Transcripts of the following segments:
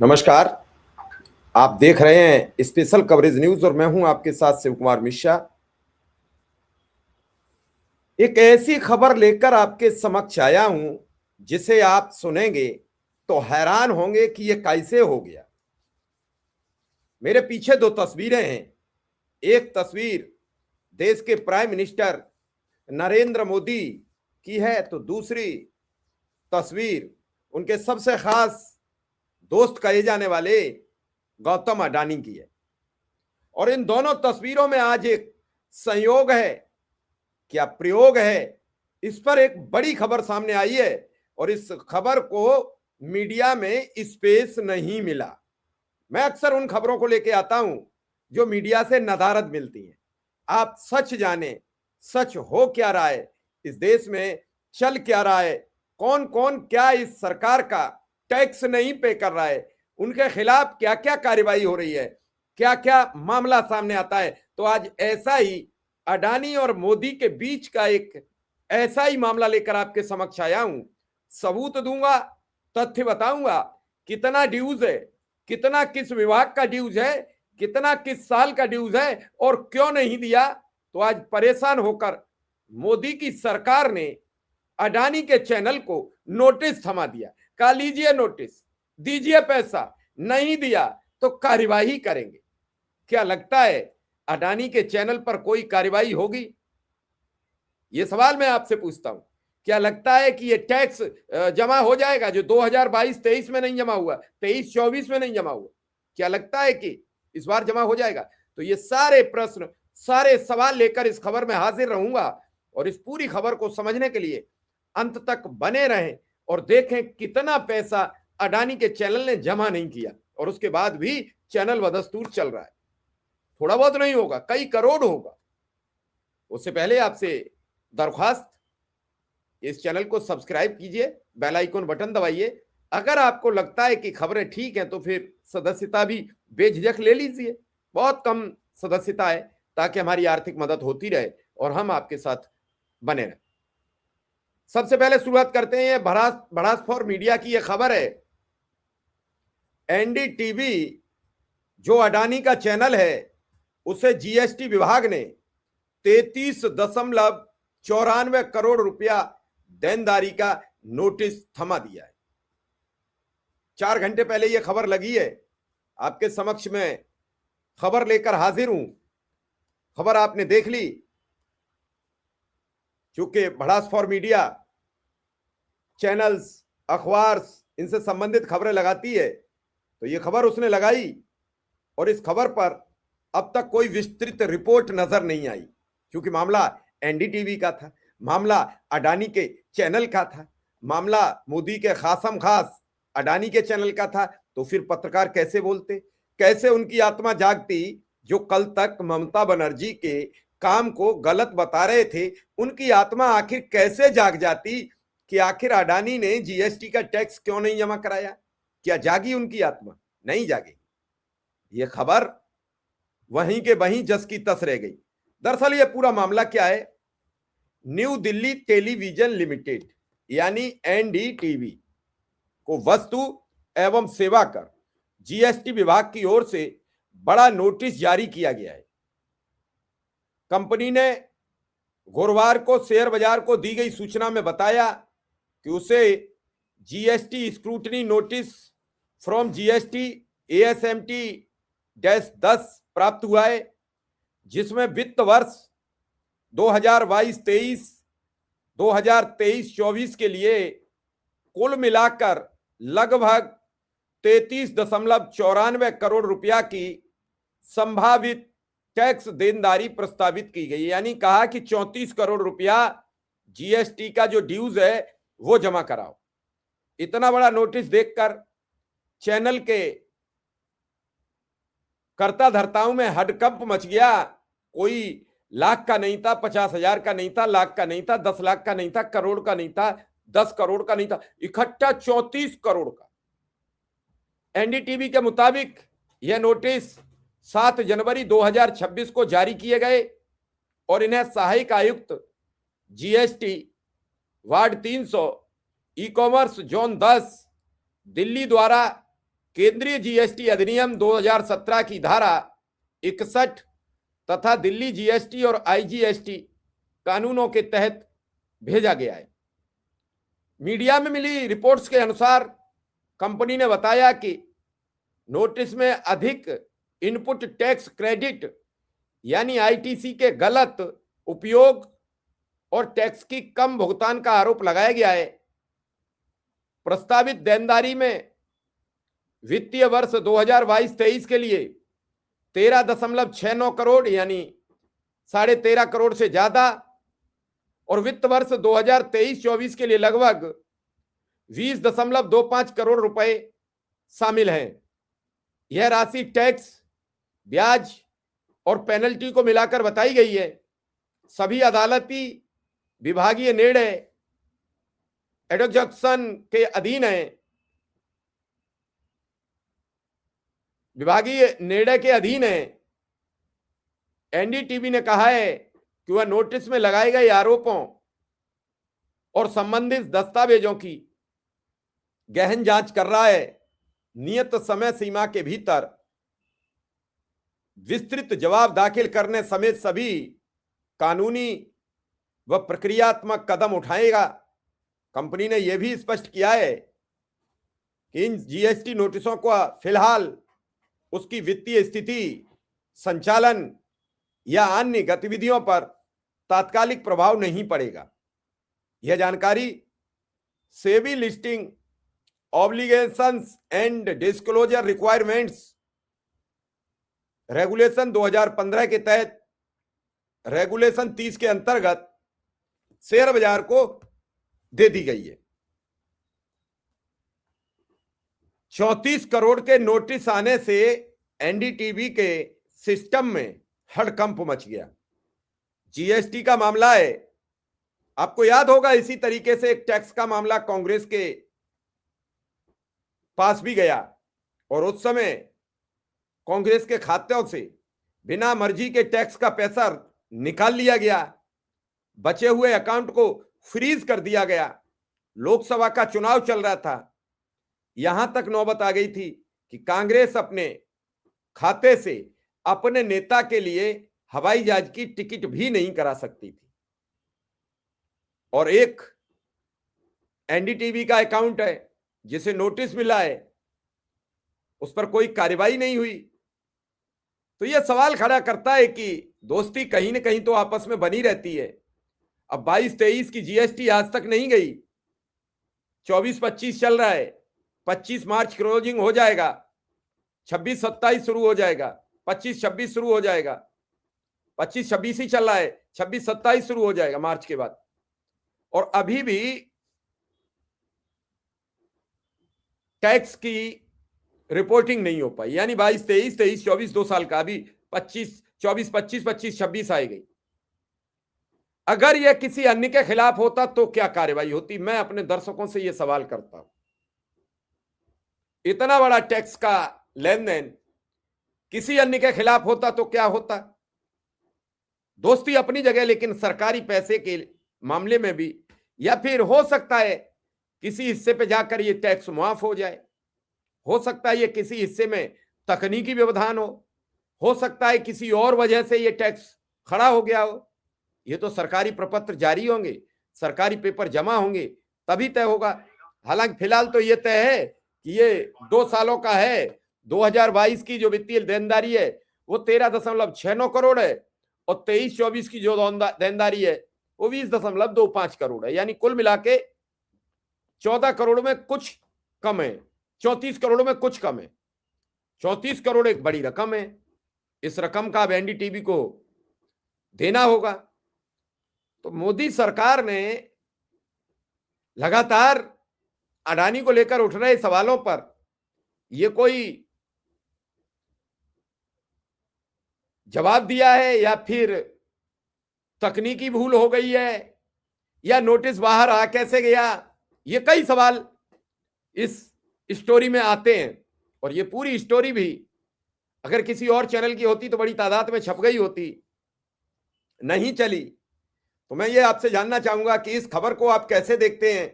नमस्कार। आप देख रहे हैं स्पेशल कवरेज न्यूज और मैं हूं आपके साथ शिव कुमार मिश्रा। एक ऐसी खबर लेकर आपके समक्ष आया हूं जिसे आप सुनेंगे तो हैरान होंगे कि यह कैसे हो गया। मेरे पीछे दो तस्वीरें हैं। एक तस्वीर देश के प्राइम मिनिस्टर नरेंद्र मोदी की है तो दूसरी तस्वीर उनके सबसे खास दोस्त कहे जाने वाले गौतम अडानी की है। और इन दोनों तस्वीरों में आज एक संयोग है, क्या प्रयोग है, इस पर एक बड़ी खबर सामने आई है और इस खबर को मीडिया में स्पेस नहीं मिला। मैं अक्सर उन खबरों को लेके आता हूं जो मीडिया से नदारद मिलती हैं। आप सच जाने, सच हो क्या रहा है, इस देश में चल क्या रहा है, कौन कौन क्या इस सरकार का टैक्स नहीं पे कर रहा है, उनके खिलाफ क्या क्या कार्रवाई हो रही है, क्या क्या मामला सामने आता है। तो आज ऐसा ही अडानी और मोदी के बीच का एक ऐसा ही मामला लेकर आपके समक्ष आया हूं। सबूत दूंगा, तथ्य बताऊंगा, कितना ड्यूज है, कितना किस विभाग का ड्यूज है, कितना किस साल का ड्यूज है और क्यों नहीं दिया। तो आज परेशान होकर मोदी की सरकार ने अडानी के चैनल को नोटिस थमा दिया। कहा लीजिए नोटिस, दीजिए पैसा, नहीं दिया तो कार्यवाही करेंगे। क्या लगता है अडानी के चैनल पर कोई कार्यवाही होगी? यह सवाल मैं आपसे पूछता हूं। क्या लगता है कि यह टैक्स जमा हो जाएगा जो 2022-23 में नहीं जमा हुआ, 23-24 में नहीं जमा हुआ? क्या लगता है कि इस बार जमा हो जाएगा? तो ये सारे प्रश्न, सारे सवाल लेकर इस खबर में हाजिर रहूंगा और इस पूरी खबर को समझने के लिए अंत तक बने रहें और देखें कितना पैसा अडानी के चैनल ने जमा नहीं किया और उसके बाद भी चैनल बदस्तूर चल रहा है। थोड़ा बहुत नहीं होगा, कई करोड़ होगा। उससे पहले आपसे दरख्वास्त, इस चैनल को सब्सक्राइब कीजिए, बेल आइकन बटन दबाइए। अगर आपको लगता है कि खबरें ठीक हैं तो फिर सदस्यता भी बेझिझक ले लीजिए। बहुत कम सदस्यता है ताकि हमारी आर्थिक मदद होती रहे और हम आपके साथ बने रहें। सबसे पहले शुरुआत करते हैं भड़ास फॉर मीडिया की। यह खबर है, एनडीटीवी जो अडानी का चैनल है उसे जीएसटी विभाग ने 33.94 करोड़ रुपया देनदारी का नोटिस थमा दिया है। 4 घंटे पहले यह खबर लगी है। आपके समक्ष में खबर लेकर हाजिर हूं। खबर आपने देख ली। चूंकि भड़ास फॉर मीडिया चैनल्स, अखबार इनसे संबंधित खबरें लगाती है तो यह खबर उसने लगाई और इस खबर पर अब तक कोई विस्तृत रिपोर्ट नजर नहीं आई, क्योंकि मामला एनडीटीवी का था, मामला अडानी के चैनल का था, मामला मोदी के खासम खास अडानी के चैनल का था। तो फिर पत्रकार कैसे बोलते, कैसे उनकी आत्मा जागती जो कल तक ममता बनर्जी के काम को गलत बता रहे थे? उनकी आत्मा आखिर कैसे जाग जाती कि आखिर अडानी ने जीएसटी का टैक्स क्यों नहीं जमा कराया? क्या जागी उनकी आत्मा? नहीं जागेगी। यह खबर वहीं के वहीं जस की तस रह गई। दरअसल यह पूरा मामला क्या है, न्यू दिल्ली टेलीविजन लिमिटेड यानी एनडीटीवी को वस्तु एवं सेवा कर जीएसटी विभाग की ओर से बड़ा नोटिस जारी किया गया है। कंपनी ने गुरुवार को शेयर बाजार को दी गई सूचना में बताया कि उसे GST scrutiny notice from GST ASMT 10 प्राप्त हुआ है, जिसमें वित्त वर्ष 2022-23, 2023-24 के लिए कुल मिलाकर लगभग 33.94 करोड़ रुपया की संभावित टैक्स देनदारी प्रस्तावित की गई। यानी कहा कि 34 करोड़ रुपया जीएसटी का जो ड्यूज है वो जमा कराओ। इतना बड़ा नोटिस देखकर चैनल के कर्ता धर्ताओं में हडकंप मच गया। कोई लाख का नहीं था, 50,000 का नहीं था, लाख का नहीं था, 10 लाख का नहीं था, करोड़ का नहीं था, 10 करोड़ का नहीं था, इकट्ठा 34 करोड़ का। एनडीटीवी के मुताबिक यह नोटिस 7 जनवरी 2026 को जारी किए गए और इन्हें सहायक आयुक्त GST ward 300 e commerce zone 10 Delhi द्वारा केंद्रीय जीएसटी अधिनियम 2017 की धारा 61 तथा दिल्ली जीएसटी और आईजीएसटी कानूनों के तहत भेजा गया है। मीडिया में मिली रिपोर्ट्स के अनुसार कंपनी ने बताया कि नोटिस में अधिक इनपुट टैक्स क्रेडिट यानी आईटीसी के गलत उपयोग और टैक्स की कम भुगतान का आरोप लगाया गया है। प्रस्तावित देनदारी में वित्तीय वर्ष 2022-23 के लिए 13.69 करोड़ यानी 13.5 करोड़ से ज्यादा और वित्त वर्ष 2023-24 के लिए लगभग 20.25 करोड़ रुपए शामिल हैं। यह राशि टैक्स, ब्याज और पेनल्टी को मिलाकर बताई गई है। सभी अदालती विभागीय निर्णय एडजक्शन के अधीन है। विभागीय निर्णय के अधीन है। एनडीटीवी ने कहा है कि वह नोटिस में लगाए गए आरोपों और संबंधित दस्तावेजों की गहन जांच कर रहा है। नियत समय सीमा के भीतर विस्तृत जवाब दाखिल करने समेत सभी कानूनी व प्रक्रियात्मक कदम उठाएगा। कंपनी ने यह भी स्पष्ट किया है कि इन जीएसटी नोटिसों को फिलहाल उसकी वित्तीय स्थिति, संचालन या अन्य गतिविधियों पर तात्कालिक प्रभाव नहीं पड़ेगा। यह जानकारी SEBI listing obligations and disclosure requirements regulation 2015 के तहत रेगुलेशन 30 के अंतर्गत शेयर बाजार को दे दी गई है। 34 करोड़ के नोटिस आने से एनडीटीवी के सिस्टम में हड़कंप मच गया। जीएसटी का मामला है, आपको याद होगा इसी तरीके से एक टैक्स का मामला कांग्रेस के पास भी गया और उस समय कांग्रेस के खातों से बिना मर्जी के टैक्स का पैसा निकाल लिया गया, बचे हुए अकाउंट को फ्रीज कर दिया गया। लोकसभा का चुनाव चल रहा था, यहां तक नौबत आ गई थी कि कांग्रेस अपने खाते से अपने नेता के लिए हवाई जहाज की टिकट भी नहीं करा सकती थी। और एक एनडीटीवी का अकाउंट है जिसे नोटिस मिला है, उस पर कोई कार्रवाई नहीं हुई। तो यह सवाल खड़ा करता है कि दोस्ती कहीं ना कहीं तो आपस में बनी रहती है। अब 22-23 की जीएसटी आज तक नहीं गई, 24-25 चल रहा है, 25 मार्च क्लोजिंग हो जाएगा, 26-27 शुरू हो जाएगा, 25-26 शुरू हो जाएगा, 25-26 ही चल रहा है, 26-27 शुरू हो जाएगा मार्च के बाद। और अभी भी टैक्स की रिपोर्टिंग नहीं हो पाई, यानी 22-23, 23-24 2 साल का, अभी 25-24, 25-26 आ गई। अगर यह किसी अन्य के खिलाफ होता तो क्या कार्रवाई होती? मैं अपने दर्शकों से यह सवाल करता हूं। इतना बड़ा टैक्स का लेन देन किसी अन्य के खिलाफ होता तो क्या होता? दोस्ती अपनी जगह, लेकिन सरकारी पैसे के मामले में भी, या फिर हो सकता है किसी हिस्से पे जाकर ये टैक्स माफ हो जाए, हो सकता है ये किसी हिस्से में तकनीकी व्यवधान हो सकता है किसी और वजह से ये टैक्स खड़ा हो गया हो। ये तो सरकारी प्रपत्र जारी होंगे, सरकारी पेपर जमा होंगे, तभी तय होगा। हालांकि फिलहाल तो ये तय है कि ये 2 सालों का है। 2022 की जो वित्तीय देनदारी है वो 13.69 करोड़ है और 23-24 की जो देनदारी है वो 20.25 करोड़ है, यानी कुल मिला के 14 करोड़ में कुछ कम है, 34 करोड़ में कुछ कम है। 34 करोड़ एक बड़ी रकम है। इस रकम का अब एनडीटीवी को देना होगा। तो मोदी सरकार ने लगातार अडानी को लेकर उठ रहे सवालों पर यह कोई जवाब दिया है या फिर तकनीकी भूल हो गई है या नोटिस बाहर आ कैसे गया, ये कई सवाल इस स्टोरी में आते हैं। और ये पूरी स्टोरी भी अगर किसी और चैनल की होती तो बड़ी तादाद में छप गई होती, नहीं चली। तो मैं ये आपसे जानना चाहूंगा कि इस खबर को आप कैसे देखते हैं?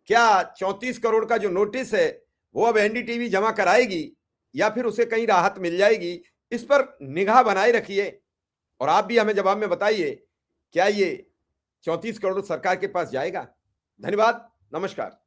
क्या 34 करोड़ का जो नोटिस है वो अब एनडीटीवी जमा कराएगी या फिर उसे कहीं राहत मिल जाएगी, इस पर निगाह बनाए रखिए और आप भी हमें जवाब में बताइए क्या ये 34 करोड़ सरकार के पास जाएगा। धन्यवाद, नमस्कार।